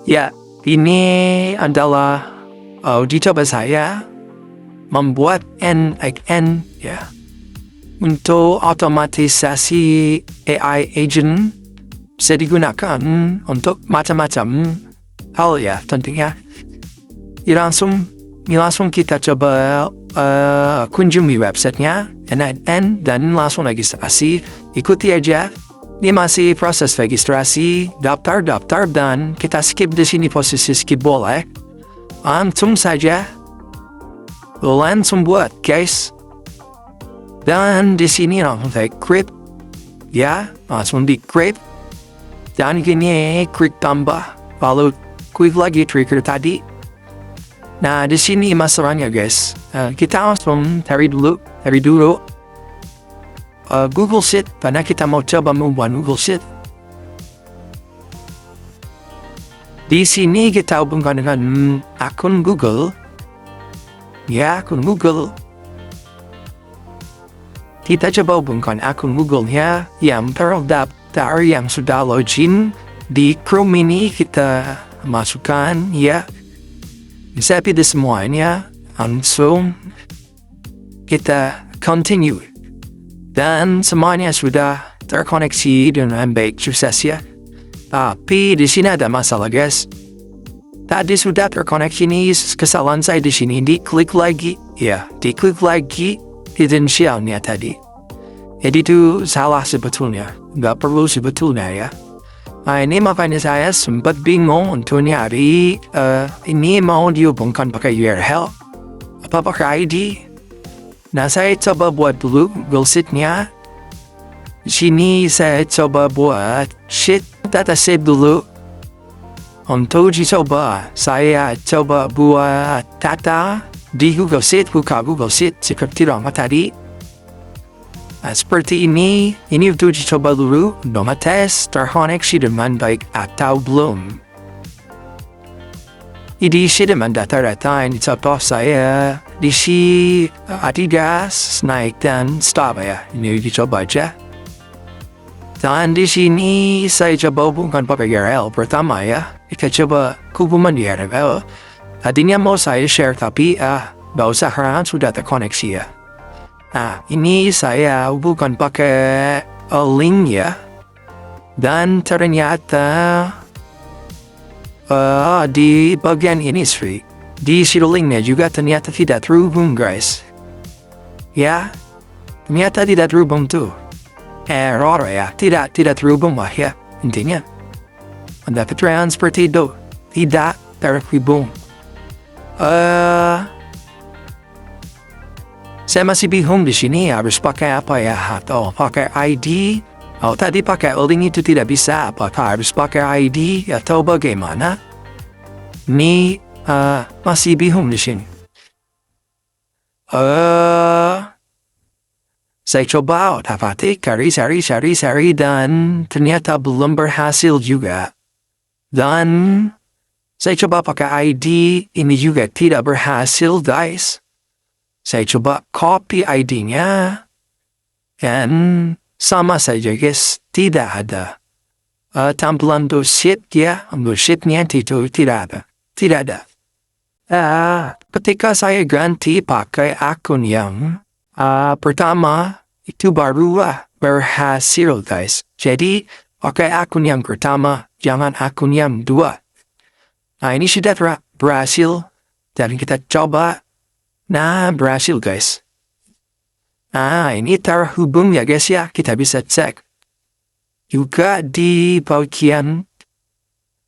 Ya, ini adalah uji coba saya membuat n8n ya untuk otomatisasi AI agent bisa digunakan untuk macam-macam hal ya tentunya. Langsung kita coba kunjungi websitenya n8n dan langsung registrasi. Ikuti aja. Ini masih proses registrasi, daftar dan kita skip di sini posisi skip boleh. Langsung saja. Langsung buat guys. Dan di sini langsung saya create. Ya, langsung di create. Dan gini klik tambah. Lalu klik lagi trigger tadi. Nah, di sini masalahnya guys. Kita langsung cari dulu. Google Sheet, karena kita mau coba membuat Google Sheet. Di sini kita hubungkan dengan akun Google. Ya, akun Google. Kita coba hubungkan akun Google-nya yang terdaftar yang sudah login. Di Chrome ini kita masukkan ya. Bisa pilih semuanya. Langsung kita continue. Dan semuanya sudah terkoneksi dengan baik sukses ya. Tapi di sini ada masalah guys. Tadi sudah terkoneksi nih, kesalahan saya di sini. Diklik lagi, ya, diklik lagi credentialnya tadi. Jadi itu salah sebetulnya, nggak perlu sebetulnya ya. Nah ini makanya saya sempat bingung untuk nyari ini mau dihubungkan pakai URL apa pakai ID. Nah, saya coba buat dulu Google Sheet-nya. Di sini saya coba buat sheet data set dulu. Untuk dicoba, saya coba buat data di Google Sheet, buka Google Sheet seperti nama tadi. Nah, seperti ini untuk dicoba dulu, nama tes terkoneksi dengan baik atau belum. Diisi dengan data-data yang dicoba saya diisi gas, naik dan stop ya. Ini dicoba aja. Dan di sini saya coba hubungkan pakai URL pertama ya. Kita coba hubungan di URL. Tadinya mau saya share tapi nggak usah karena sudah terkoneksi ya. Nah ini saya hubungkan pakai link ya. Dan ternyata di bagian ini di linknya juga ternyata tidak terhubung guys. Ya, ternyata tidak terhubung tuh. Error ya, tidak terhubung lah ya. Intinya, mendaftar seperti itu, tidak terhubung. Saya masih bingung di sini harus pakai apa ya, atau pakai ID. Oh, tadi pakai link itu tidak bisa, apakah harus pakai ID atau bagaimana? Ini masih bingung di sini. Saya coba otak-atik cari dan ternyata belum berhasil juga. Dan saya coba pakai ID, ini juga tidak berhasil guys. Saya coba copy ID-nya dan sama saja guys, tidak ada. Tampilan untuk sheet ya, untuk sheet-nya itu tidak ada. Ketika saya ganti pakai akun yang pertama, itu barulah berhasil guys. Jadi, pakai akun yang pertama, jangan akun yang dua. Nah, ini sudah berhasil. Dan kita coba. Nah, berhasil guys. Nah, ini terhubung ya guys ya. Kita bisa cek. Juga di bagian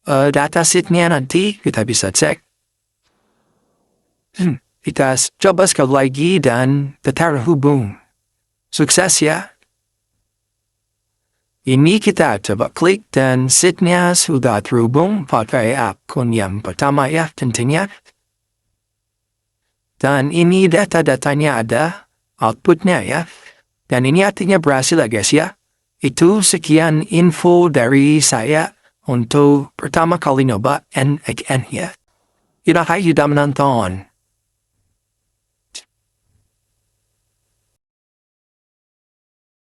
datasetnya nanti kita bisa cek. Kita coba sekali lagi dan terhubung. Sukses ya. Ini kita coba klik dan sheetnya sudah terhubung pakai akun yang pertama ya tentunya. Dan ini data-datanya ada. Outputnya ya. Dan ini artinya berhasil ya guys ya. Itu sekian info dari saya untuk pertama kali nyoba n8n ya. Terima kasih sudah menonton.